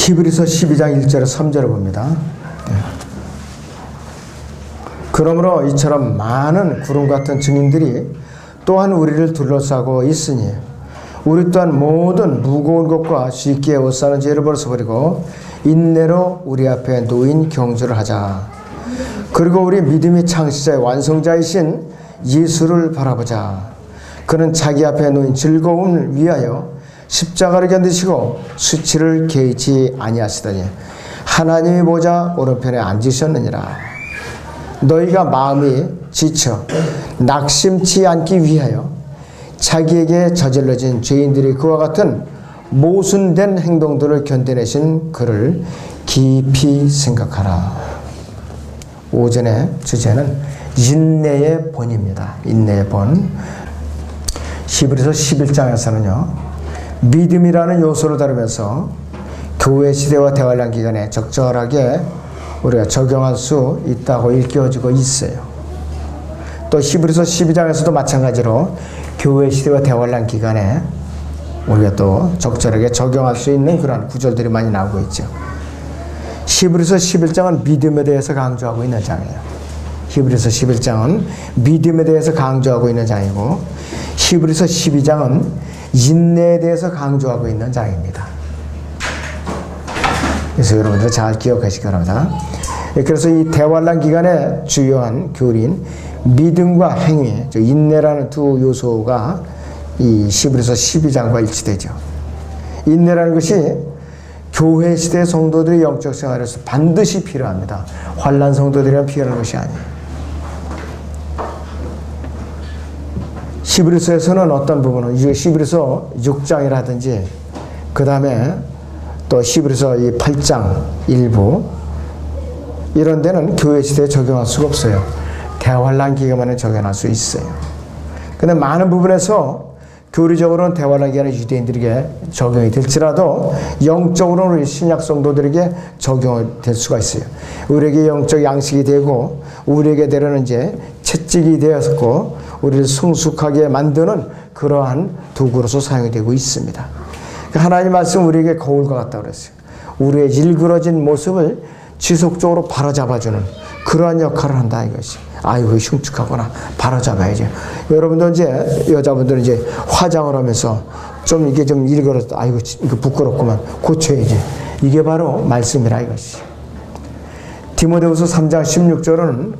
히브리서 12장 1절에 3절을 봅니다. 그러므로 이처럼 많은 구름 같은 증인들이 또한 우리를 둘러싸고 있으니 우리 또한 모든 무거운 것과 쉽게 옷사는 죄를 벌써버리고 인내로 우리 앞에 놓인 경주를 하자. 그리고 우리 믿음의 창시자의 완성자이신 예수를 바라보자. 그는 자기 앞에 놓인 즐거움을 위하여 십자가를 견디시고 수치를 개의치 아니하시더니 하나님의 보좌 오른편에 앉으셨느니라. 너희가 마음이 지쳐 낙심치 않기 위하여 자기에게 저질러진 죄인들이 그와 같은 모순된 행동들을 견뎌내신 그를 깊이 생각하라. 오전의 주제는 인내의 본입니다. 인내의 본. 히브리서 11장에서는요. 믿음이라는 요소를 다루면서 교회 시대와 대환란 기간에 적절하게 우리가 적용할 수 있다고 일깨워지고 있어요. 또 히브리서 12장에서도 마찬가지로 교회 시대와 대환란 기간에 우리가 또 적절하게 적용할 수 있는 그런 구절들이 많이 나오고 있죠. 히브리서 11장은 믿음에 대해서 강조하고 있는 장이에요. 히브리서 11장은 믿음에 대해서 강조하고 있는 장이고 히브리서 12장은 인내에 대해서 강조하고 있는 장입니다. 그래서 여러분들 잘 기억하시기 바랍니다. 그래서 이 대환란 기간의 주요한 교리인 믿음과 행위, 인내라는 두 요소가 이 히브리서 12장과 일치되죠. 인내라는 것이 교회 시대 성도들의 영적 생활에서 반드시 필요합니다. 환난 성도들이란 필요한 것이 아니에요. 히브리서에서는 어떤 부분은 히브리서 6장이라든지 그 다음에 또 히브리서 이 8장 일부 이런 데는 교회 시대에 적용할 수가 없어요. 대환란 기간만에 적용할 수 있어요. 근데 많은 부분에서 교리적으로는 대환란 기간에 유대인들에게 적용이 될지라도 영적으로는 우리 신약 성도들에게 적용이 될 수가 있어요. 우리에게 영적 양식이 되고 우리에게 되려는 이제 채찍이 되었고 우리를 성숙하게 만드는 그러한 도구로서 사용이 되고 있습니다. 하나님 말씀 우리에게 거울과 같다고 그랬어요. 우리의 일그러진 모습을 지속적으로 바로잡아주는 그러한 역할을 한다 이것이. 아이고 흉측하구나 바로잡아야지. 여러분들 이제 여자분들은 이제 화장을 하면서 좀 이게 좀 일그러졌다. 아이고 이거 부끄럽구만 고쳐야지. 이게 바로 말씀이라 이것이. 디모데후서 3장 16절은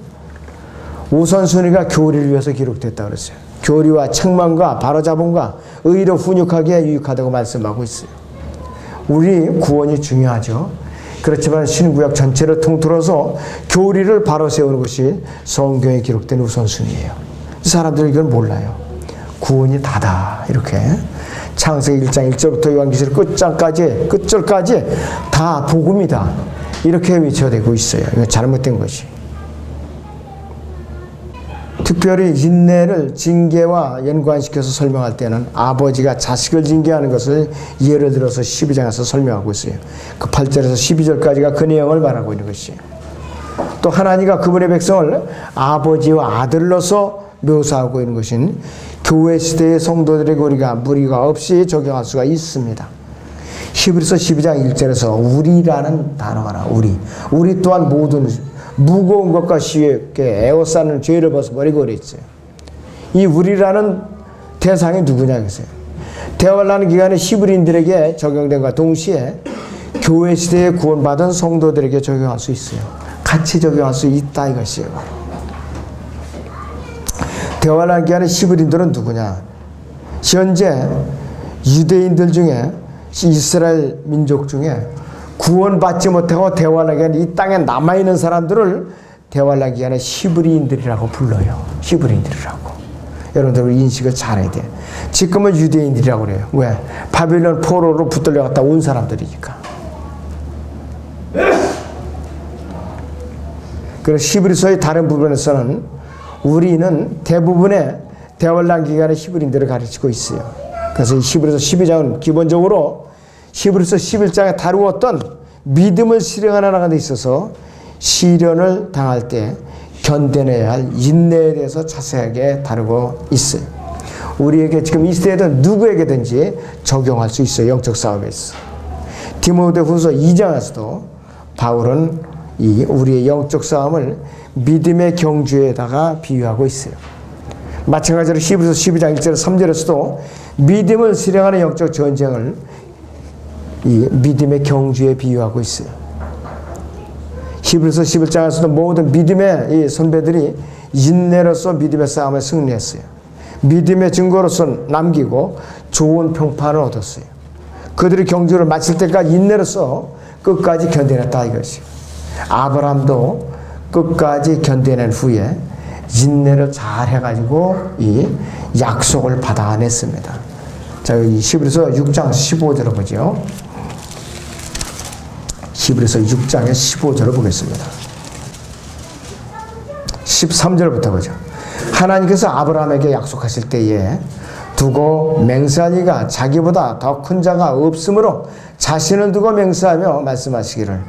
우선순위가 교리를 위해서 기록됐다고 그랬어요. 교리와 책망과 바로잡음과 의로 훈육하기에 유익하다고 말씀하고 있어요. 우리 구원이 중요하죠. 그렇지만 신구약 전체를 통틀어서 교리를 바로 세우는 것이 성경에 기록된 우선순위예요. 사람들이 이걸 몰라요. 구원이 다다 이렇게 창세기 1장 1절부터 요한계시록 끝절까지 다 복음이다 이렇게 외쳐되고 있어요. 이거 잘못된 것이. 특별히 인내를 징계와 연관시켜서 설명할 때는 아버지가 자식을 징계하는 것을 예를 들어서 12장에서 설명하고 있어요. 그 8절에서 12절까지가 그 내용을 말하고 있는 것이에요. 또 하나님과 그분의 백성을 아버지와 아들로서 묘사하고 있는 것인 교회 시대의 성도들에게 우리가 무리가 없이 적용할 수가 있습니다. 히브리서 12장 1절에서 우리라는 단어가 나와. 우리 또한 모든 무거운 것과 쉽게 에워싸는 죄를 벗어버리고 그랬어요. 이 우리라는 대상이 누구냐 그랬어요. 대환란 기간에 히브리인들에게 적용된 것과 동시에 교회 시대에 구원받은 성도들에게 적용할 수 있어요. 같이 적용할 수 있다 이것이에요. 대환란 기간에 히브리인들은 누구냐? 현재 유대인들 중에 이스라엘 민족 중에 구원받지 못하고 대환란 기간에 이 땅에 남아있는 사람들을 대환란 기간에 히브리인들이라고 불러요. 히브리인들이라고. 여러분들 인식을 잘해야 돼요. 지금은 유대인들이라고 그래요. 왜? 바빌론 포로로 붙들려갔다 온 사람들이니까. 그래서 히브리서의 다른 부분에서는 우리는 대부분의 대환란 기간의 히브리인들을 가르치고 있어요. 그래서 히브리서 12장은 기본적으로 히브리서 11장에 다루었던 믿음을 실행하는 데 있어서 시련을 당할 때 견뎌내야 할 인내에 대해서 자세하게 다루고 있어요. 우리에게 지금 이 시대에도 누구에게든지 적용할 수 있어요. 영적 싸움에서. 디모데후서 2장에서도 바울은 이 우리의 영적 싸움을 믿음의 경주에다가 비유하고 있어요. 마찬가지로 히브리서 12장 1절 3절에서도 믿음을 실행하는 영적 전쟁을 이 믿음의 경주에 비유하고 있어요. 히브리서 11장에서도 모든 믿음의 이 선배들이 인내로서 믿음의 싸움에 승리했어요. 믿음의 증거로서 남기고 좋은 평판을 얻었어요. 그들이 경주를 마칠 때까지 인내로서 끝까지 견뎌냈다 이것이요. 아브라함도 끝까지 견뎌낸 후에 인내를 잘 해가지고 이 약속을 받아냈습니다. 자, 여기 히브리서 6장 15절을 보죠. 히브리서 6장의 15절을 보겠습니다. 13절부터 보죠. 하나님께서 아브라함에게 약속하실 때에 두고 맹세하니가 자기보다 더 큰 자가 없으므로 자신을 두고 맹세하며 말씀하시기를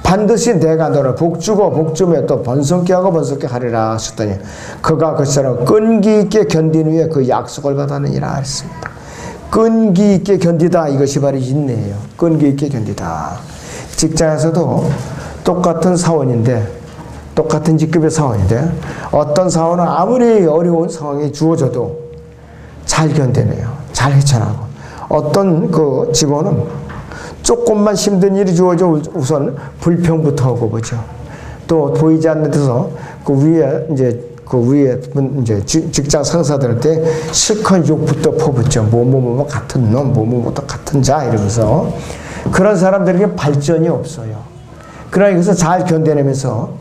반드시 내가 너를 복주고 복주며 또 번성케 하고 번성케 하리라 하셨더니 그가 그처럼 끈기 있게 견딘 후에 그 약속을 받았느니라 했습니다. 끈기 있게 견디다, 이것이 바로 인내예요. 끈기 있게 견디다. 직장에서도 똑같은 사원인데, 똑같은 직급의 사원인데 어떤 사원은 아무리 어려운 상황이 주어져도 잘 견뎌내요. 잘 헤쳐나고, 어떤 그 직원은 조금만 힘든 일이 주어져 우선 불평부터 하고 보죠. 또 보이지 않는 데서 그 위에 직장 상사들한테 실컷 욕부터 퍼붓죠. 뭐뭐뭐 같은 놈, 뭐뭐뭐 같은 자 이러면서. 그런 사람들에게 발전이 없어요. 그러나 여기서 잘 견뎌내면서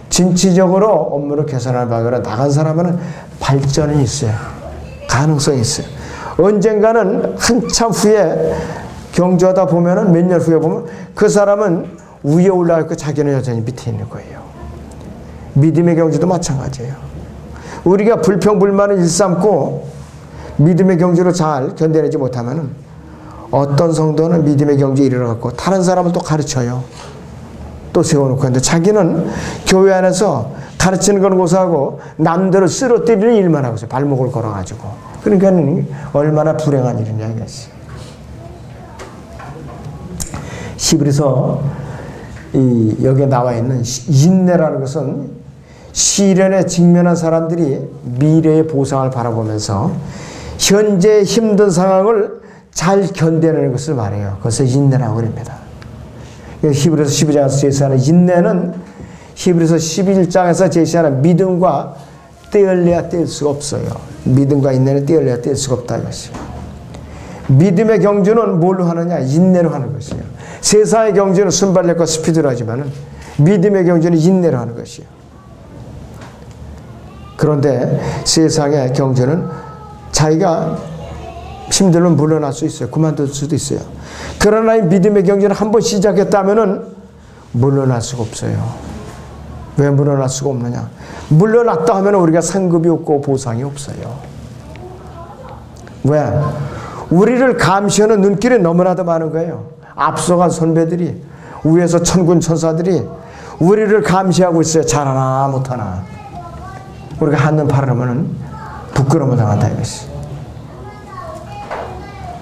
진취적으로 업무를 개선할 방향으로 나간 사람은 발전이 있어요. 가능성이 있어요. 언젠가는 한참 후에 경주하다 보면은 몇 년 후에 보면 그 사람은 위에 올라갈 거 자기는 여전히 밑에 있는 거예요. 믿음의 경주도 마찬가지예요. 우리가 불평불만을 일삼고 믿음의 경주로 잘 견뎌내지 못하면은 어떤 성도는 믿음의 경주에 이르러갖고 다른 사람을 또 가르쳐요. 또 세워놓고 하는데 자기는 교회 안에서 가르치는 건 고사하고 남들을 쓰러뜨리는 일만 하고 있어요. 발목을 걸어가지고. 그러니까 얼마나 불행한 일이냐 이것이. 히브리서 여기에 나와 있는 인내라는 것은 시련에 직면한 사람들이 미래의 보상을 바라보면서 현재 힘든 상황을 잘 견뎌내는 것을 말해요. 그것을 인내라고 그럽니다. 히브리서 12장에서 제시하는 인내는 히브리서 11장에서 제시하는 믿음과 떼어내야 뗄 수가 없어요. 믿음과 인내는 떼어내야 뗄 수가 없다 이것이요. 믿음의 경주는 뭘로 하느냐? 인내로 하는 것이에요. 세상의 경주는 순발력과 스피드로 하지만 믿음의 경주는 인내로 하는 것이에요. 그런데 세상의 경주는 자기가 힘들면 물러날 수 있어요. 그만둘 수도 있어요. 그러나 이 믿음의 경주는 한번 시작했다면은 물러날 수가 없어요. 왜 물러날 수가 없느냐? 물러났다 하면 우리가 상급이 없고 보상이 없어요. 왜? 우리를 감시하는 눈길이 너무나도 많은 거예요. 앞서간 선배들이, 위에서 천군 천사들이 우리를 감시하고 있어요. 잘하나 못하나. 우리가 한눈 팔으면은 부끄러움을 당한다 이것이.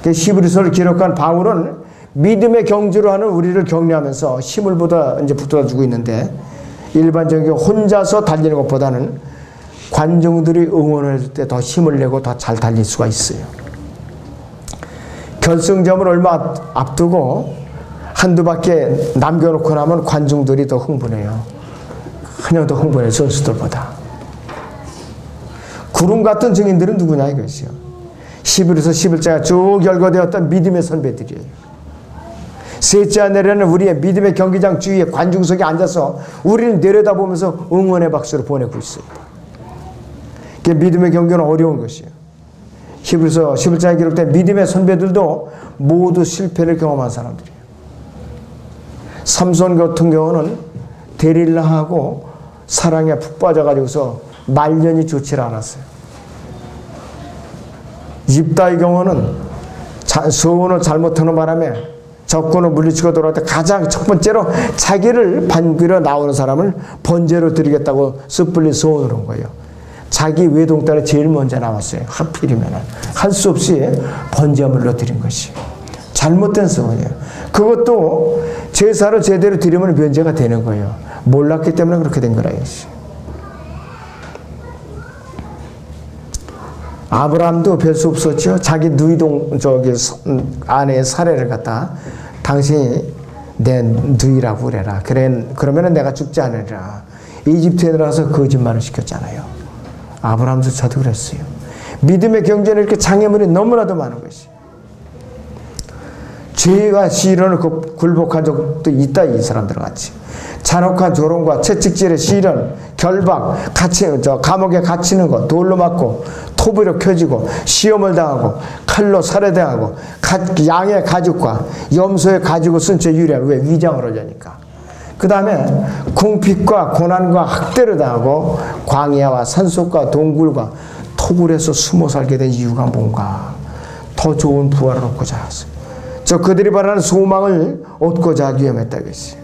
히브리서를 기록한 바울은 믿음의 경주로 하는 우리를 격려하면서 힘을 붙어주고 있는데, 일반적으로 혼자서 달리는 것보다는 관중들이 응원할 때 더 힘을 내고 더 잘 달릴 수가 있어요. 결승점을 얼마 앞두고 한두 바퀴 남겨놓고 나면 관중들이 더 흥분해요. 그냥 더 흥분해요. 선수들보다. 구름 같은 증인들은 누구냐 이것이요. 히브리서 11장에 쭉 열거되었던 믿음의 선배들이에요. 셋째 내려는 우리의 믿음의 경기장 주위에 관중석에 앉아서 우리를 내려다보면서 응원의 박수를 보내고 있습니다. 믿음의 경기는 어려운 것이에요. 히브리서 11장에 기록된 믿음의 선배들도 모두 실패를 경험한 사람들이에요. 삼손 같은 경우는 데릴라하고 사랑에 푹 빠져가지고서 말년이 좋지 않았어요. 입다의 경우는 서원을 잘못하는 바람에 적군을 물리치고 돌아올 때 가장 첫 번째로 자기를 반기러 나오는 사람을 번제로 드리겠다고 섣불리 서원을 한 거예요. 자기 외동딸이 제일 먼저 나왔어요. 하필이면 할 수 없이 번제물로 드린 것이. 잘못된 소원이에요. 그것도 제사를 제대로 드리면 면제가 되는 거예요. 몰랐기 때문에 그렇게 된 거라 이것이. 아브라함도 별 수 없었죠. 자기 누이동 아내의 사례를 갖다 당신이 내 누이라고 그래라. 그러면은 내가 죽지 않으리라. 이집트에 들어가서 거짓말을 시켰잖아요. 아브라함도 저도 그랬어요. 믿음의 경전에 이렇게 장애물이 너무나도 많은 것이. 죄와 시련을 굴복한 적도 있다, 이 사람들 같이. 잔혹한 조롱과 채찍질의 시련, 결박, 감옥에 갇히는 것, 돌로 맞고, 토부로 켜지고, 시험을 당하고, 칼로 살해당하고, 양의 가죽과 염소의 가죽을 쓴 채 유리한, 왜? 위장을 하려니까. 그 다음에 궁핍과 고난과 학대를 당하고, 광야와 산속과 동굴과 토굴에서 숨어 살게 된 이유가 뭔가? 더 좋은 부활을 얻고자 하였어요. 그들이 바라는 소망을 얻고자 하기 위함했다 이것이.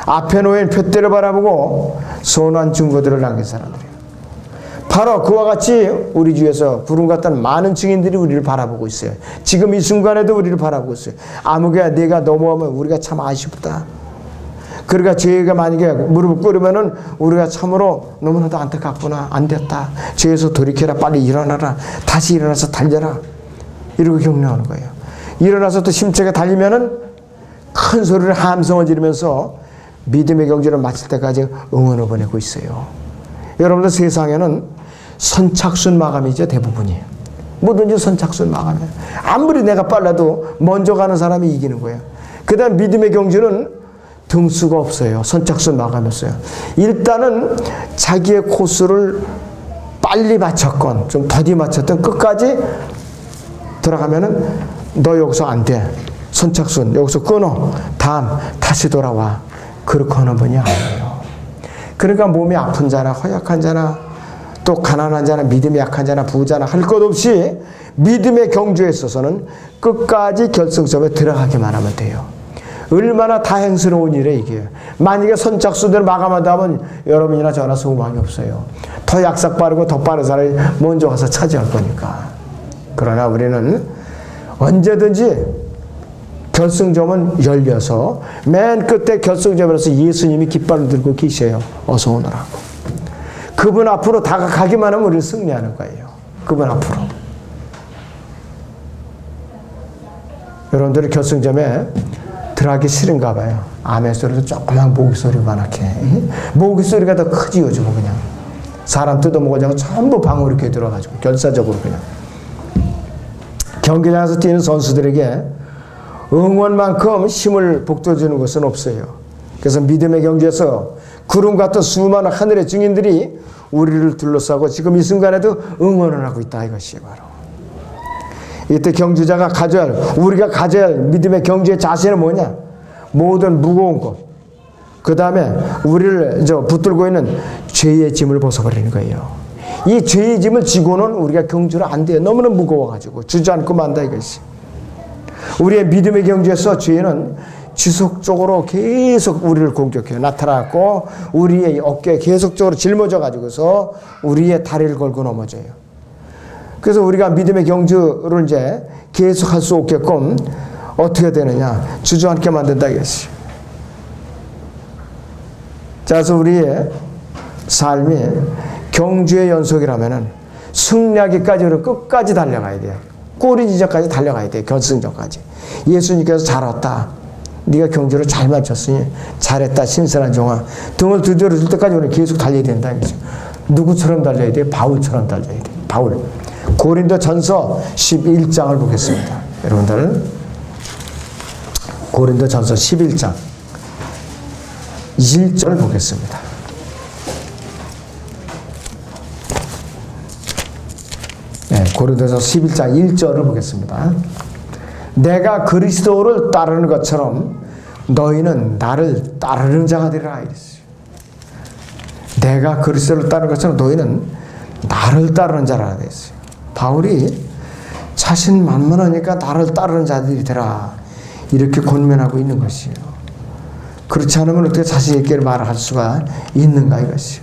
앞에 놓인 표대를 바라보고 선한 증거들을 남긴 사람들이에요. 바로 그와 같이 우리 주에서 구름 같은 많은 증인들이 우리를 바라보고 있어요. 지금 이 순간에도 우리를 바라보고 있어요. 아무개야 내가 넘어오면 우리가 참 아쉽다. 그러니까 죄가 만약에 무릎을 꿇으면은 우리가 참으로 너무나도 안타깝구나. 안 됐다. 죄에서 돌이켜라. 빨리 일어나라. 다시 일어나서 달려라. 이러고 격려하는 거예요. 일어나서 또 힘차게 달리면은 큰 소리를 함성을 지르면서 믿음의 경주를 마칠 때까지 응원을 보내고 있어요. 여러분들 세상에는 선착순 마감이죠, 대부분이. 뭐든지 선착순 마감이에요. 아무리 내가 빨라도 먼저 가는 사람이 이기는 거예요. 그 다음 믿음의 경주는 등수가 없어요. 선착순 마감이었어요. 일단은 자기의 코스를 빨리 맞췄건 좀 더디 맞췄던 끝까지 들어가면은 너 여기서 안 돼. 선착순 여기서 끊어. 다시 돌아와. 그렇게 하는 분이 아니에요. 그러니까 몸이 아픈 자나 허약한 자나 또 가난한 자나 믿음이 약한 자나 부자나 할 것 없이 믿음의 경주에 있어서는 끝까지 결승점에 들어가기만 하면 돼요. 얼마나 다행스러운 일이에요 이게. 만약에 선착순을 마감한다 하면 여러분이나 저나 소망이 없어요. 더 약삭 빠르고 더 빠른 사람이 먼저 가서 차지할 거니까. 그러나 우리는 언제든지 결승점은 열려서 맨 끝에 결승점에서 예수님이 깃발을 들고 계셔요. 어서 오너라고. 그분 앞으로 다가가기만 하면 우리는 승리하는 거예요. 그분 앞으로. 여러분들이 결승점에 들어가기 싫은가 봐요. 아멘 소리도 조그만 모기 소리만 하게. 모기 소리가 더 크지 요즘 그냥. 사람 뜯어먹으려고 전부 방으로 이렇게 들어가지고 결사적으로 그냥. 경기장에서 뛰는 선수들에게 응원만큼 힘을 북돋주는 것은 없어요. 그래서 믿음의 경주에서 구름 같은 수많은 하늘의 증인들이 우리를 둘러싸고 지금 이 순간에도 응원을 하고 있다 이것이 바로. 이때 경주자가 우리가 가져야 할 믿음의 경주의 자세는 뭐냐? 모든 무거운 것, 그 다음에 우리를 붙들고 있는 죄의 짐을 벗어버리는 거예요. 이 죄의 짐을 지고는 우리가 경주를 안 돼요. 너무나 무거워가지고 주저앉고 만다 이것이. 우리의 믿음의 경주에서 죄는 지속적으로 계속 우리를 공격해요. 나타나고 우리의 어깨에 계속적으로 짊어져 가지고서 우리의 다리를 걸고 넘어져요. 그래서 우리가 믿음의 경주를 이제 계속 할 수 없게끔 어떻게 되느냐? 주저앉게 만든다 이것이. 자, 그래서 우리의 삶이 경주의 연속이라면은 승리하기까지 우리는 끝까지 달려가야 돼요. 꼬리 지점까지 달려가야 돼요. 결승점까지. 예수님께서 잘 왔다. 네가 경주를 잘 마쳤으니 잘했다. 신선한 종아. 등을 두드려 줄 때까지 우리는 계속 달려야 된다. 누구처럼 달려야 돼요? 바울처럼 달려야 돼요. 바울. 고린도전서 11장을 보겠습니다. 여러분들 고린도전서 11장 1절을 보겠습니다. 네, 고린도전서 11장 1절을 보겠습니다. 내가 그리스도를 따르는 것처럼 너희는 나를 따르는 자가 되리라 이랬어요. 내가 그리스도를 따르는 것처럼 너희는 나를 따르는 자라 그랬어요. 바울이 자신 만만하니까 나를 따르는 자들이 되라 이렇게 권면하고 있는 것이에요. 그렇지 않으면 어떻게 자신 있게 말할 수가 있는가 이것이에요.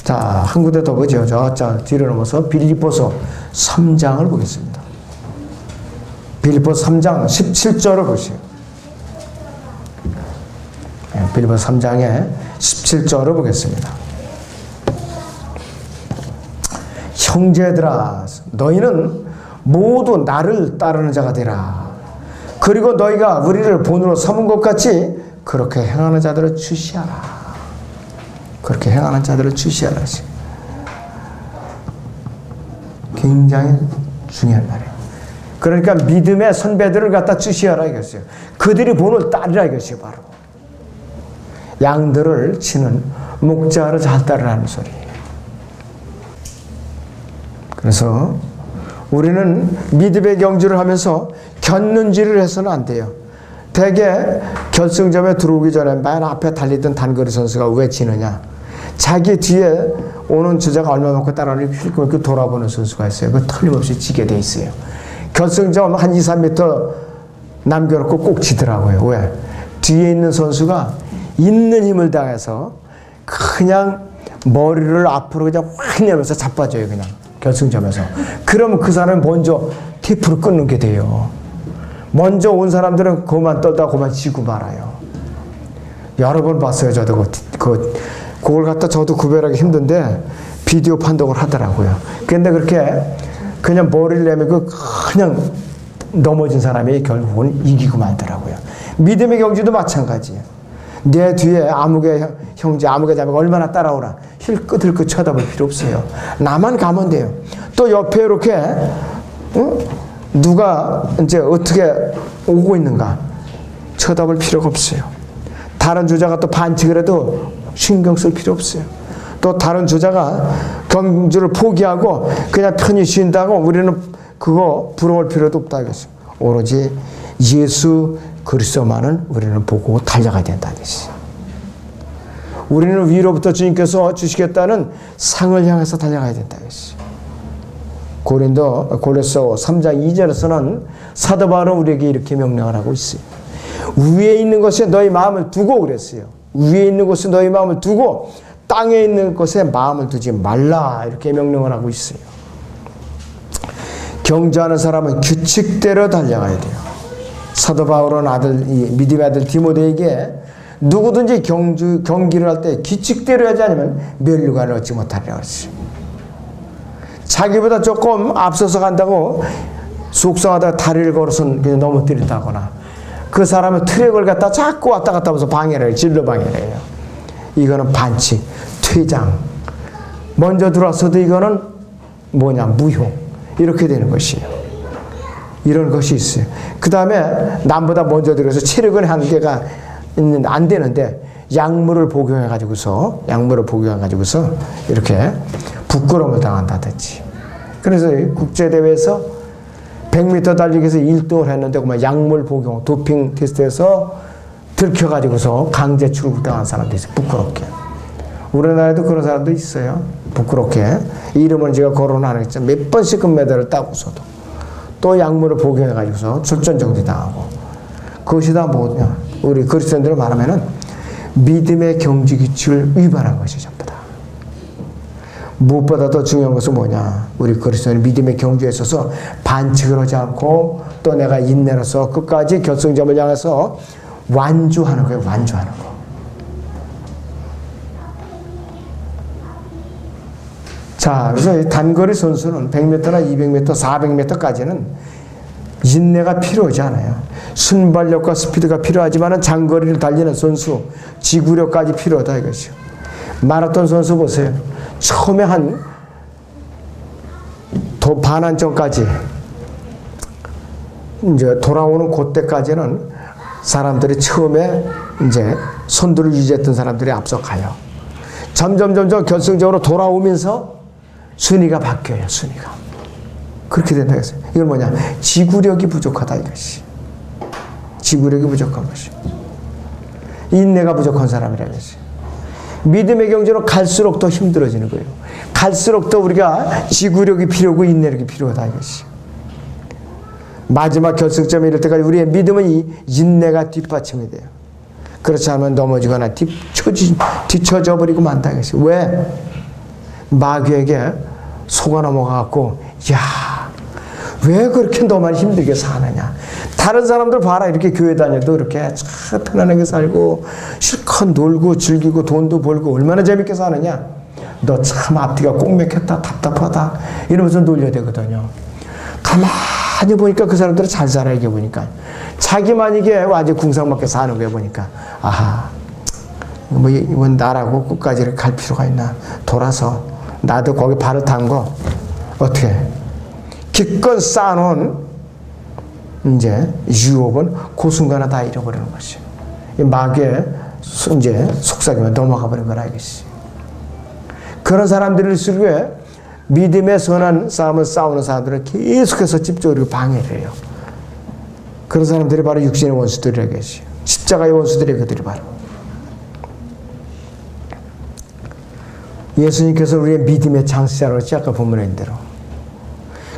자, 한 군데 더 보죠. 저 뒤로 넘어서 빌립보서 3장을 보겠습니다. 빌립보서 3장 17절을 보세요. 빌립보서 3장의 17절을 보겠습니다. 형제들아, 너희는 모두 나를 따르는 자가 되라. 그리고 너희가 우리를 본으로 삼은 것 같이 그렇게 행하는 자들을 주시하라. 그렇게 행하는 자들을 주시하라. 굉장히 중요한 말이에요. 그러니까 믿음의 선배들을 갖다 주시하라 이것이에요. 그들이 본을 따르라 이것이에요. 바로 양들을 치는 목자를 잘 따르라는 소리예요. 그래서 우리는 믿음의 경주를 하면서 곁눈질을 해서는 안 돼요. 대개 결승점에 들어오기 전에 맨 앞에 달리던 단거리 선수가 왜 지느냐? 자기 뒤에 오는 주자가 얼마 먹고 따라오니 힐끔힐끔 돌아보는 선수가 있어요. 그 틀림없이 지게 돼 있어요. 결승점 한 2, 3m 남겨놓고 꼭 지더라고요. 왜? 뒤에 있는 선수가 있는 힘을 다해서 그냥 머리를 앞으로 그냥 확 내면서 자빠져요. 그냥 결승점에서. 그러면 그 사람은 먼저 테이프를 끊는 게 돼요. 먼저 온 사람들은 그만 떨다가 그만 지고 말아요. 여러 번 봤어요. 저도 그걸 갖다 저도 구별하기 힘든데 비디오 판독을 하더라고요. 근데 그렇게 그냥 머리를 내밀고 그냥 넘어진 사람이 결국은 이기고 말더라고요. 믿음의 경주도 마찬가지예요. 내 뒤에 아무개 형제, 아무개 자매가 얼마나 따라오라. 힐끗힐끗 쳐다볼 필요 없어요. 나만 가면 돼요. 또 옆에 이렇게 누가 이제 어떻게 오고 있는가 쳐다볼 필요가 없어요. 다른 주자가 또 반칙을 해도 신경 쓸 필요 없어요. 또 다른 주자가 경주를 포기하고 그냥 편히 쉰다고 우리는 그거 부러울 필요도 없다 이거죠. 오로지 예수 그리스도만을 우리는 보고 달려가야 된다 이거지. 우리는 위로부터 주님께서 주시겠다는 상을 향해서 달려가야 된다 이거지. 고린도 고린도서 3장 2절에서는 사도 바울은 우리에게 이렇게 명령을 하고 있어요. 위에 있는 것에 너희 마음을 두고 그랬어요. 위에 있는 곳에 너희 마음을 두고 땅에 있는 곳에 마음을 두지 말라 이렇게 명령을 하고 있어요. 경주하는 사람은 규칙대로 달려가야 돼요. 사도 바울은 믿음의 아들 디모데에게 누구든지 경기를 할 때 규칙대로 하지 않으면 면류관을 얻지 못하리라고 했어요. 자기보다 조금 앞서서 간다고 속성하다가 다리를 걸어서 그냥 넘어뜨린다거나 그 사람은 트랙을 갖다 자꾸 왔다 갔다 하면서 방해를 해요. 진로 방해를 해요. 이거는 반칙, 퇴장. 먼저 들어왔어도 이거는 무효. 이렇게 되는 것이에요. 이런 것이 있어요. 그 다음에 남보다 먼저 들어서 체력은 한계가 안 되는데 약물을 복용해가지고서 이렇게 부끄러움을 당한다든지. 그래서 국제대회에서 100m 달리기에서 1등을 했는데 그만 약물 복용, 도핑 테스트에서 들켜가지고서 강제 출국당한 사람도 있어요. 부끄럽게. 우리나라에도 그런 사람도 있어요. 부끄럽게. 이름은 제가 거론 안 하겠지만 몇 번씩 금메달을 따고서도 또 약물을 복용해가지고서 출전 정지당하고. 그것이 다 뭐냐. 우리 그리스도인들을 말하면은 믿음의 경주 규칙을 위반한 것이 전부 다. 무엇보다 더 중요한 것은 뭐냐. 우리 그리스도인 믿음의 경주에 있어서 반칙을 하지 않고 또 내가 인내로서 끝까지 결승점을 향해서 완주하는 거예요. 완주하는 거. 자, 그래서 단거리 선수는 100m나 200m, 400m까지는 인내가 필요하지 않아요. 순발력과 스피드가 필요하지만 장거리를 달리는 선수, 지구력까지 필요하다 이것이요. 마라톤 선수 보세요. 처음에 반환점까지 이제 돌아오는 그때까지는 사람들이 처음에 이제 선두를 유지했던 사람들이 앞서 가요. 점점 결승적으로 돌아오면서 순위가 바뀌어요. 순위가. 그렇게 된다 했어요. 이건 뭐냐? 지구력이 부족하다 이것이. 지구력이 부족한 것이. 인내가 부족한 사람이라는 것이. 믿음의 경주로 갈수록 더 힘들어지는 거예요. 갈수록 더 우리가 지구력이 필요하고 인내력이 필요하다 이것이. 마지막 결승점에 이를 때까지 우리의 믿음은 이 인내가 뒷받침이 돼요. 그렇지 않으면 넘어지거나 뒤처져 버리고 만다 이것이. 왜? 마귀에게 속아 넘어가갖고 야 왜 그렇게 너만 힘들게 사느냐. 다른 사람들 봐라. 이렇게 교회 다녀도 이렇게 참 편안하게 살고 실컷 놀고 즐기고 돈도 벌고 얼마나 재밌게 사느냐. 너 참 앞뒤가 꼭 맥혔다. 답답하다. 이러면서 놀려야 되거든요. 가만히 보니까 그 사람들은 잘 살아. 이게 보니까 자기만 이게 완전 궁상맞게 사는 거에 보니까 아하, 뭐 이건 나라고 끝까지 갈 필요가 있나. 돌아서 나도 거기 발을 탄 거 어떻게 기껏 쌓아놓은 이제 유업은 그 순간에 다 잃어버리는 것이. 이 마귀의 이제 속삭이면 넘어가 버린 거라 이것이. 그런 사람들일수록 믿음의 선한 싸움을 싸우는 사람들은 계속해서 집적으로 방해를 해요. 그런 사람들이 바로 육신의 원수들이라 계시. 십자가의 원수들이 그들이 바로. 예수님께서 우리의 믿음의 창시자라고 했지, 아까 본문에 있는 대로.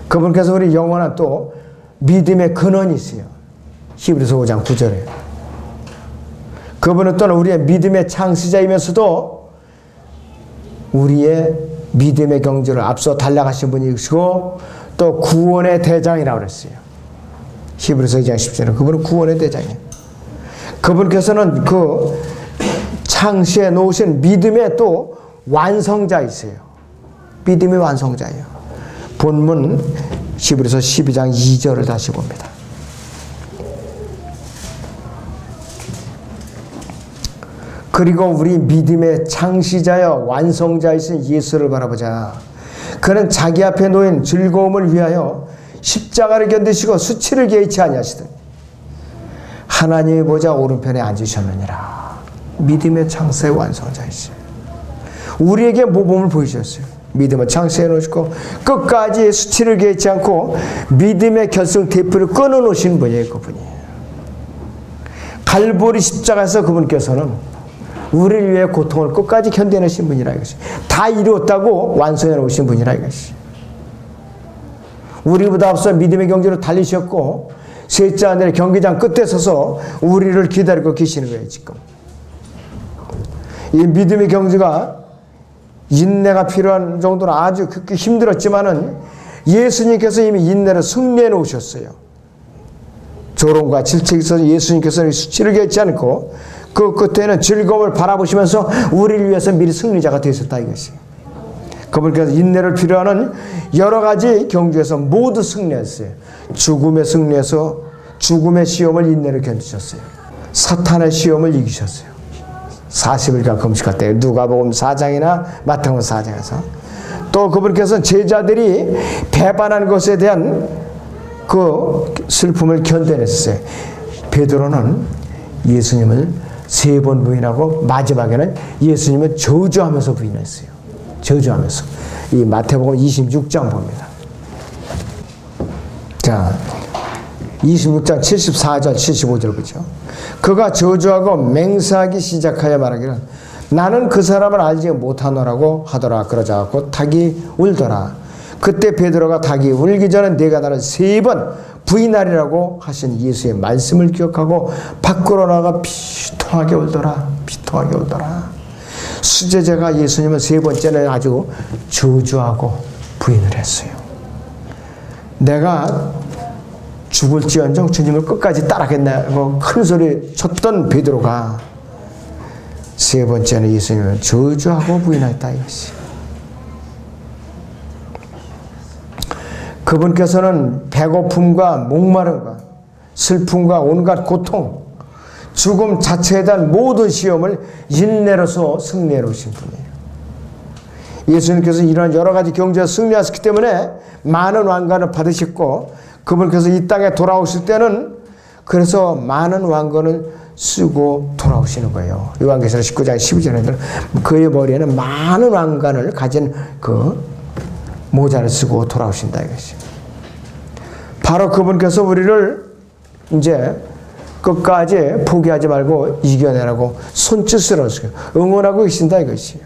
그분께서 우리 영원한 또 믿음의 근원이 있어요. 히브리서 5장 9절에. 그분은 또는 우리의 믿음의 창시자이면서도 우리의 믿음의 경주를 앞서 달려가신 분이시고 또 구원의 대장이라고 그랬어요. 히브리서 2장 10절에 그분은 구원의 대장이에요. 그분께서는 그 창시에 놓으신 믿음의 또 완성자이세요. 믿음의 완성자예요. 본문 히브리서 12장 2절을 다시 봅니다. 그리고 우리 믿음의 창시자여 완성자이신 예수를 바라보자. 그는 자기 앞에 놓인 즐거움을 위하여 십자가를 견디시고 수치를 개의치 아니하시더니 하나님의 보좌 오른편에 앉으셨느니라. 믿음의 창세의 완성자이시죠. 우리에게 모범을 보여주셨어요. 믿음을 창세해 놓으시고 끝까지 수치를 개의치 않고 믿음의 결승 테이프를 끊어 놓으신 분이에요. 그분이. 갈보리 십자가에서 그분께서는 우리를 위해 고통을 끝까지 견뎌내신 분이라 이것이. 다 이루었다고 완성해 놓으신 분이라 이것이. 우리보다 앞서 믿음의 경주로 달리셨고 셋째 하늘의 경기장 끝에 서서 우리를 기다리고 계시는 거예요. 지금 이 믿음의 경주가 인내가 필요한 정도로 아주 극히 힘들었지만은 예수님께서 이미 인내를 승리해 놓으셨어요. 조롱과 질책이 있어서 예수님께서는 수치를 개의치 않고 그 끝에는 즐거움을 바라보시면서 우리를 위해서 미리 승리자가 되셨다 이것이. 그분께서 인내를 필요하는 여러 가지 경주에서 모두 승리했어요. 죽음의 승리에서 죽음의 시험을 인내를 견디셨어요. 사탄의 시험을 이기셨어요. 40일간 금식할 때 누가복음 4장이나 마태복음 4장에서 또 그분께서는 제자들이 배반한 것에 대한 그 슬픔을 견뎌냈어요. 베드로는 예수님을 3번 부인하고 마지막에는 예수님을 저주하면서 부인했어요. 저주하면서. 이 마태복음 26장 봅니다. 자, 26장 74절 75절 보죠. 그가 저주하고 맹세하기 시작하여 말하기를 나는 그 사람을 알지 못하노라고 하더라. 그러자 닭이 울더라. 그때 베드로가 닭이 울기 전에 네가 나를 3번 부인하리라고 하신 예수의 말씀을 기억하고 밖으로 나가 비통하게 울더라. 비통하게 울더라. 수제자가 예수님은 3번째는 아주 저주하고 부인을 했어요. 내가 죽을지언정 주님을 끝까지 따라겠냐고 큰 소리 쳤던 베드로가 3번째는 예수님을 저주하고 부인했다 이것이. 그분께서는 배고픔과 목마름과 슬픔과 온갖 고통, 죽음 자체에 대한 모든 시험을 인내로서 승리해 놓으신 분이에요. 예수님께서 이러한 여러 가지 경주에 승리하셨기 때문에 많은 왕관을 받으셨고 그분께서 이 땅에 돌아오실 때는 그래서 많은 왕관을 쓰고 돌아오시는 거예요. 요한계시록 19장 12절에는 그의 머리에는 많은 왕관을 가진 그 모자를 쓰고 돌아오신다 이것이. 바로 그분께서 우리를 이제 끝까지 포기하지 말고 이겨내라고 손짓으로 응원하고 계신다 이것이에요.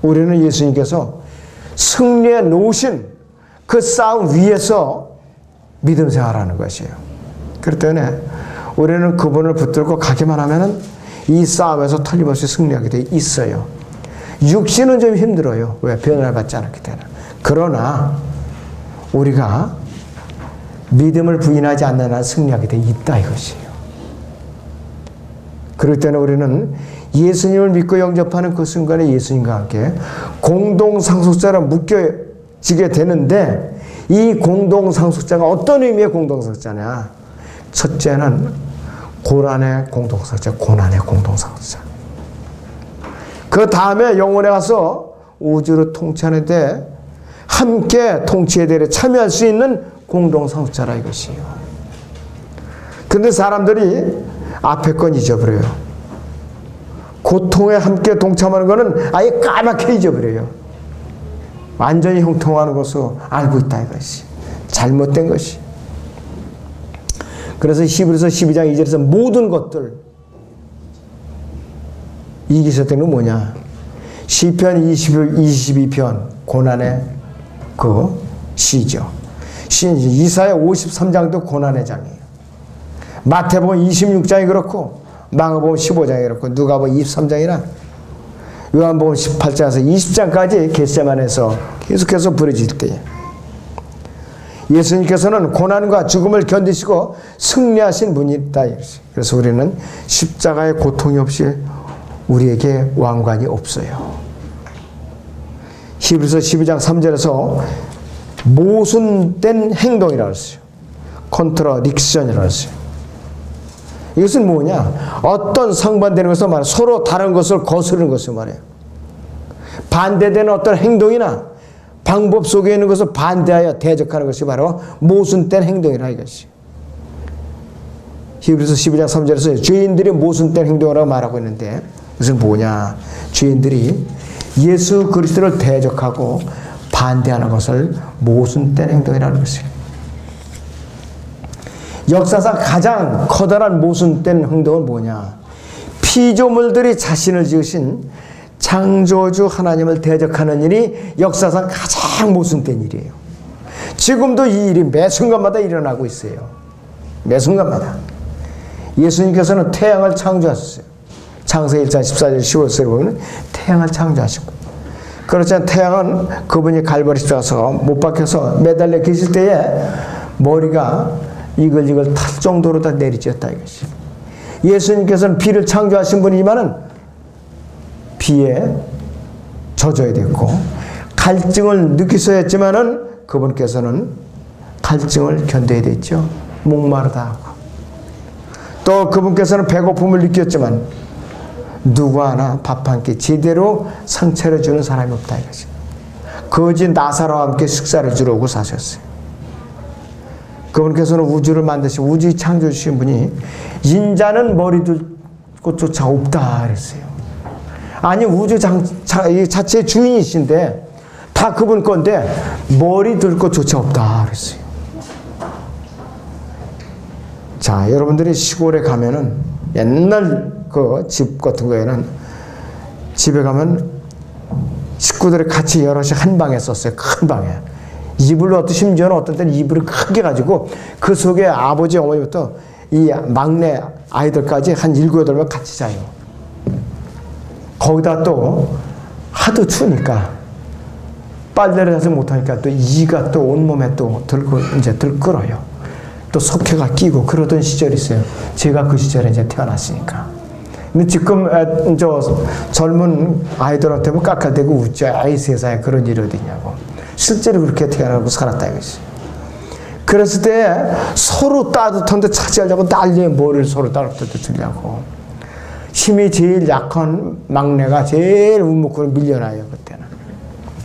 우리는 예수님께서 승리해 놓으신 그 싸움 위에서 믿음 생활하는 것이에요. 그렇기 때문에 우리는 그분을 붙들고 가기만 하면은 이 싸움에서 틀림없이 승리하게 돼 있어요. 육신은 좀 힘들어요. 왜? 변화를 받지 않았기 때문에. 그러나 우리가 믿음을 부인하지 않는 한 승리하게 돼 있다 이것이에요. 그럴 때는 우리는 예수님을 믿고 영접하는 그 순간에 예수님과 함께 공동상속자로 묶여지게 되는데, 이 공동상속자가 어떤 의미의 공동상속자냐? 첫째는 고난의 공동상속자, 고난의 공동상속자. 그 다음에 영혼에 가서 우주를 통치하는데 함께 통치에 대해 참여할 수 있는 공동상속자라 이것이에요. 근데 사람들이 앞에 건 잊어버려요. 고통에 함께 동참하는 것은 아예 까맣게 잊어버려요. 완전히 형통하는 것을 알고 있다 이것이. 잘못된 것이. 그래서 히브리서 12장 2절에서 모든 것들, 이 기사대는 뭐냐? 시편 22편 고난의 그 시죠. 이사야 53장도 고난의 장이에요. 마태복음 26장이 그렇고, 마가복음 15장이 그렇고, 누가복음 23장이나 요한복음 18장에서 20장까지 겟세마네에서 계속해서 부르질 때에 예수님께서는 고난과 죽음을 견디시고 승리하신 분이다. 그래서 우리는 십자가의 고통이 없이 우리에게 왕관이 없어요. 히브리서 12장 3절에서 모순된 행동이라고 했어요. 컨트라딕션이라고 했어요. 이것은 뭐냐? 어떤 상반되는 것을 말해요. 서로 다른 것을 거스르는 것을 말해요. 반대되는 어떤 행동이나 방법 속에 있는 것을 반대하여 대적하는 것이 바로 모순된 행동이라 이것이. 히브리서 12장 3절에서 죄인들이 모순된 행동이라고 말하고 있는데, 이것은 뭐냐? 죄인들이 예수 그리스도를 대적하고 반대하는 것을 모순된 행동이라는 것이에요. 역사상 가장 커다란 모순된 행동은 뭐냐? 피조물들이 자신을 지으신 창조주 하나님을 대적하는 일이 역사상 가장 모순된 일이에요. 지금도 이 일이 매 순간마다 일어나고 있어요. 매 순간마다. 예수님께서는 태양을 창조하셨어요. 창세기 1장 14절 15절에 보면 태양을 창조하시고, 그렇지만 태양은 그분이 갈보리 십자가에서 못 박혀서 매달려 계실 때에 머리가 이글이글 탈 정도로 다 내리쬐었다 이것이. 예수님께서는 비를 창조하신 분이지만은 비에 젖어야 됐고, 갈증을 느끼셔야 했지만은 그분께서는 갈증을 견뎌야 됐죠. 목마르다 하고. 또 그분께서는 배고픔을 느꼈지만 누구 하나 밥 한 끼 제대로 상차려 주는 사람이 없다 이것이. 거지 나사로와 함께 식사를 주러 오고 사셨어요. 그분께서는 우주를 만드시고 우주에 창조해 주신 분이 인자는 머리 둘 곳조차 없다 그랬어요. 아니 우주 자체의 주인이신데 다 그분 건데 머리 둘 곳조차 없다 그랬어요. 자, 여러분들이 시골에 가면은 옛날 그 집 같은 거에는 집에 가면 식구들이 같이 여럿이 한 방에 썼어요. 큰 방에. 이불로 심지어는 어떤 때는 이불을 크게 가지고 그 속에 아버지 어머니부터 이 막내 아이들까지 한 7, 8명 같이 자요. 거기다 또 하도 추우니까 빨래를 하지 못하니까 또 이가 또 온몸에 또 들끓어요. 또 석회가 끼고 그러던 시절이 있어요. 제가 그 시절에 이제 태어났으니까. 근데 지금 젊은 아이들한테 뭐 깎아대고 웃죠. 아이 세상에 그런 일이 어디냐고. 실제로 그렇게 태어나고 살았다 이것이. 그랬을 때 서로 따뜻한데 차지하려고 난리에 머리를 서로 따뜻해주려고. 힘이 제일 약한 막내가 제일 우묵으로 밀려나요 그때는.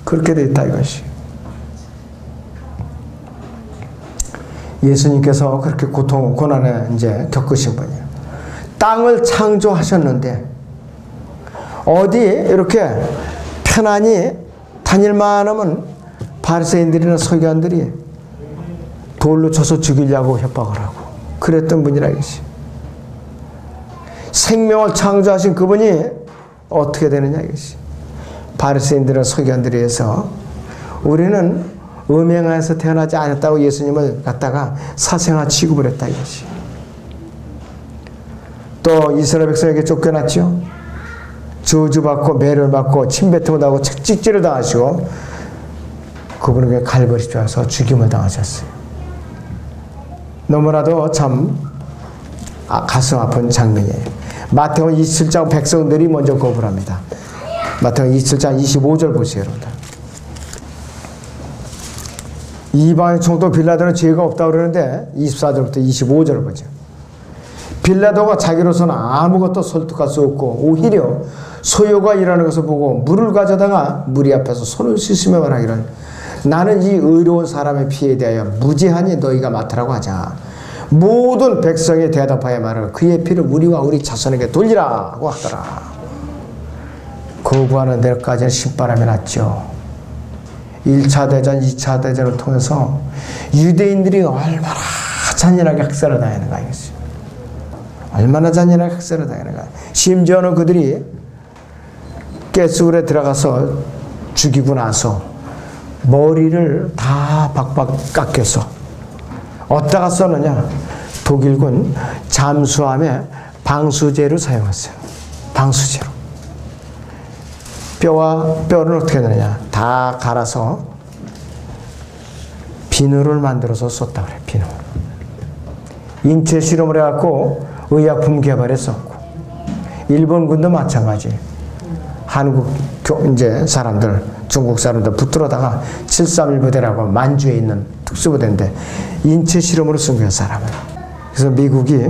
그렇게 됐다 이것이. 예수님께서 그렇게 고난에 이제 겪으신 분이에요. 땅을 창조하셨는데 어디 이렇게 편안히 다닐만 하면 바리새인들이나 서기관들이 돌로 쳐서 죽이려고 협박을 하고 그랬던 분이라 이것이. 생명을 창조하신 그분이 어떻게 되느냐 이것이. 바리새인들이나 서기관들에 의해서 우리는 음행하에서 태어나지 않았다고 예수님을 갖다가 사생아 취급을 했다 이것이. 또 이스라엘 백성에게 쫓겨났죠. 저주받고 매를 받고 침뱉음을 당하고 채찍질을 당하시고 그분에게 갈보리 십자가에서 죽임을 당하셨어요. 너무나도 참 가슴 아픈 장면이에요. 마태복음 27장 백성들이 먼저 거부합니다. 마태복음 27장 25절 보세요, 여러분들. 이방인 총독 빌라도는 죄가 없다고 그러는데 24절부터 25절을 보죠. 빌라도가 자기로서는 아무것도 설득할 수 없고 오히려 소요가 일하는 것을 보고 물을 가져다가 무리 앞에서 손을 씻으며 말하기를 나는 이 의로운 사람의 피에 대하여 무지하니 너희가 맡으라고 하자. 모든 백성이 대답하여 말하고 그의 피를 우리와 우리 자손에게 돌리라고 하더라. 거부하는 데까지는 신바람이 났죠. 1차 대전, 2차 대전을 통해서 유대인들이 얼마나 잔인하게 학살을 당하는가 이것이죠. 얼마나 잔인하게 학살을 당하는가. 심지어는 그들이 가스불에 들어가서 죽이고 나서 머리를 다 박박 깎여서 어디다가 썼느냐. 독일군 잠수함에 방수제를 사용했어요. 방수제로. 뼈를 어떻게 하느냐. 다 갈아서 비누를 만들어서 썼다 그래. 비누. 인체 실험을 해갖고 의약품 개발했었고, 일본군도 마찬가지. 한국 이제 사람들, 중국 사람들 붙들어다가 731 부대라고 만주에 있는 특수부대인데 인체 실험으로 쓴 거예요, 사람을. 그래서 미국이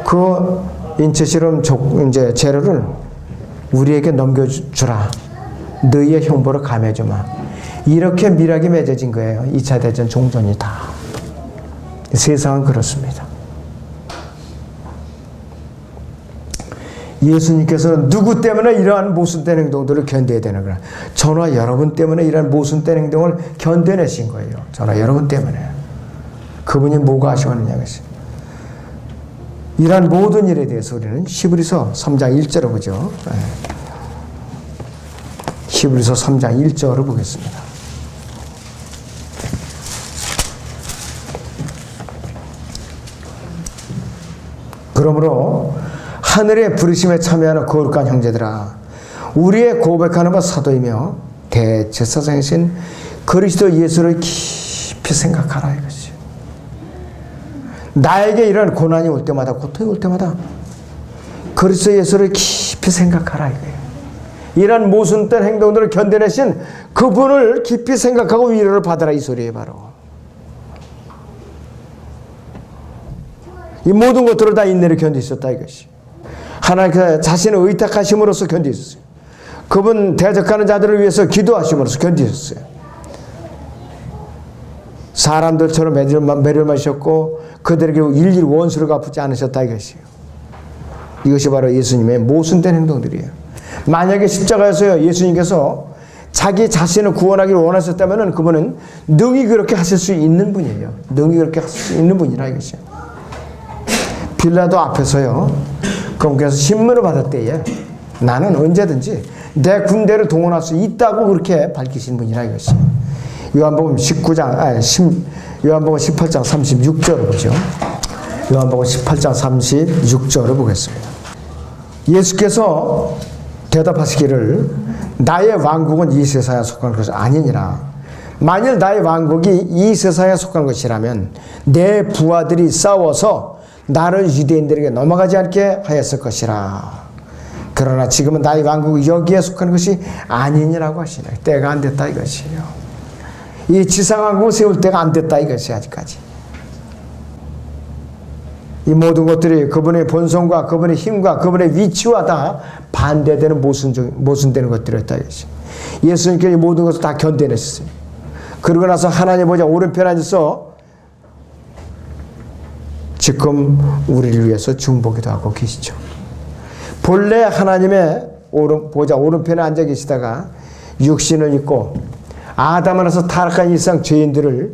그 인체 실험 이제 재료를 우리에게 넘겨주라. 너희의 형벌을 감해주마. 이렇게 밀하게 맺어진 거예요. 2차 대전 종전이 다. 세상은 그렇습니다. 예수님께서는 누구 때문에 이러한 모순된 행동들을 견뎌야 되는 거야. 저와 여러분 때문에 이러한 모순된 행동을 견뎌내신 거예요. 저와 여러분 때문에. 그분이 뭐가 하시느냐 것이. 이러한 모든 일에 대해서 우리는 히브리서 3장 1절을 보죠. 히브리서 3장 1절을 보겠습니다. 그러므로 하늘의 부르심에 참여하는 거룩한 형제들아, 우리의 고백하는 바 사도이며 대제사장이신 그리스도 예수를 깊이 생각하라 이것이. 나에게 이런 고난이 올 때마다, 고통이 올 때마다 그리스도 예수를 깊이 생각하라 이거예요. 이런 모순된 행동들을 견뎌내신 그분을 깊이 생각하고 위로를 받아라 이 소리예요. 바로 이 모든 것들을 다 인내를 견디셨다 이것이. 하나님께서 자신을 의탁하심으로써 견디셨어요. 그분 대적하는 자들을 위해서 기도하심으로써 견디셨어요. 사람들처럼 매를 마셨고 그들에게 일일이 원수를 갚지 않으셨다 이것이에요. 이것이 바로 예수님의 모순된 행동들이에요. 만약에 십자가에서 예수님께서 자기 자신을 구원하기를 원하셨다면 그분은 능히 그렇게 하실 수 있는 분이에요. 능히 그렇게 하실 수 있는 분이라 이것이에요. 빌라도 앞에서요. 그분께서 신문을 받을 때에 나는 언제든지 내 군대를 동원할 수 있다고 그렇게 밝히신 분이라 이것이에요. 요한복음 18장 36절을 보죠. 요한복음 18장 36절을 보겠습니다. 예수께서 대답하시기를 나의 왕국은 이 세상에 속한 것이 아니니라. 만일 나의 왕국이 이 세상에 속한 것이라면 내 부하들이 싸워서 나를 유대인들에게 넘어가지 않게 하였을 것이라. 그러나 지금은 나의 왕국이 여기에 속한 것이 아니니라고 하시네. 때가 안 됐다 이것이에요. 이 지상왕국을 세울 때가 안 됐다 이것이 아직까지. 이 모든 것들이 그분의 본성과 그분의 힘과 그분의 위치와 다 반대되는 모순되는 것들이었다 이것이. 예수님께서 이 모든 것을 다 견뎌냈어요. 그러고 나서 하나님 보좌 오른편에 앉아서 지금 우리를 위해서 중보기도 하고 계시죠. 본래 하나님의 보좌 오른편에 앉아 계시다가 육신을 입고 아담으로서 타락한 일상 죄인들을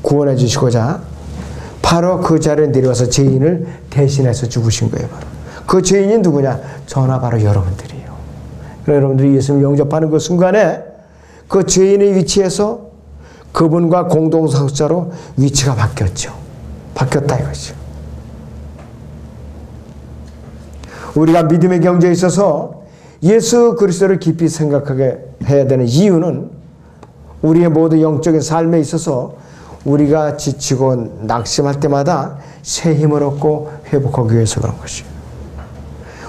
구원해 주시고자 바로 그 자리에 내려와서 죄인을 대신해서 죽으신 거예요. 바로. 그 죄인이 누구냐? 저나 바로 여러분들이에요. 여러분들이 예수님을 영접하는 그 순간에 그 죄인의 위치에서 그분과 공동상속자로 위치가 바뀌었죠. 바뀌었다 이것이죠. 우리가 믿음의 경제에 있어서 예수 그리스도를 깊이 생각하게 해야 되는 이유는 우리의 모든 영적인 삶에 있어서 우리가 지치고 낙심할 때마다 새 힘을 얻고 회복하기 위해서 그런 것이에요.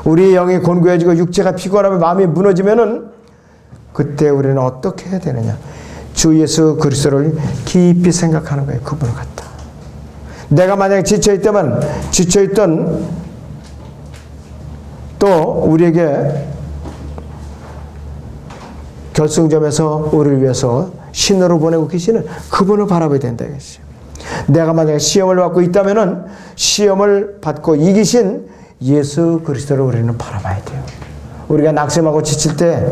우리의 영이 곤고해지고 육체가 피곤하면 마음이 무너지면은 그때 우리는 어떻게 해야 되느냐? 주 예수 그리스도를 깊이 생각하는 거예요. 그분을 갖다. 내가 만약에 지쳐있던 또 우리에게 결승점에서 우리를 위해서 신으로 보내고 계시는 그분을 바라봐야 된다 이것이요. 내가 만약에 시험을 받고 있다면은 시험을 받고 이기신 예수 그리스도를 우리는 바라봐야 돼요. 우리가 낙심하고 지칠 때,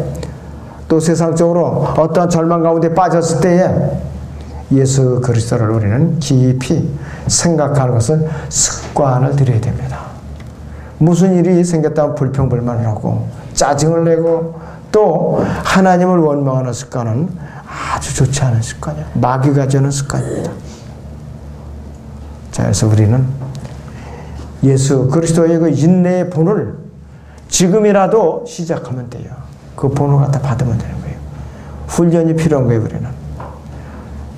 또 세상적으로 어떠한 절망 가운데 빠졌을 때에 예수 그리스도를 우리는 깊이 생각하는 것은 습관을 들여야 됩니다. 무슨 일이 생겼다면 불평불만을 하고 짜증을 내고 또 하나님을 원망하는 습관은 아주 좋지 않은 습관이에요. 마귀가 주는 습관입니다. 자, 그래서 우리는 예수 그리스도의 그 인내의 본을 지금이라도 시작하면 돼요. 그 본을 갖다 받으면 되는 거예요. 훈련이 필요한 거예요, 우리는.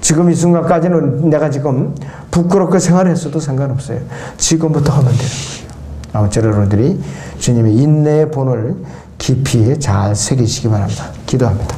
지금 이 순간까지는 내가 지금 부끄럽게 생활했어도 상관없어요. 지금부터 하면 되는 거예요. 아무쪼록 여러분들이 주님의 인내의 본을 깊이 잘 새기시기 바랍니다. 기도합니다.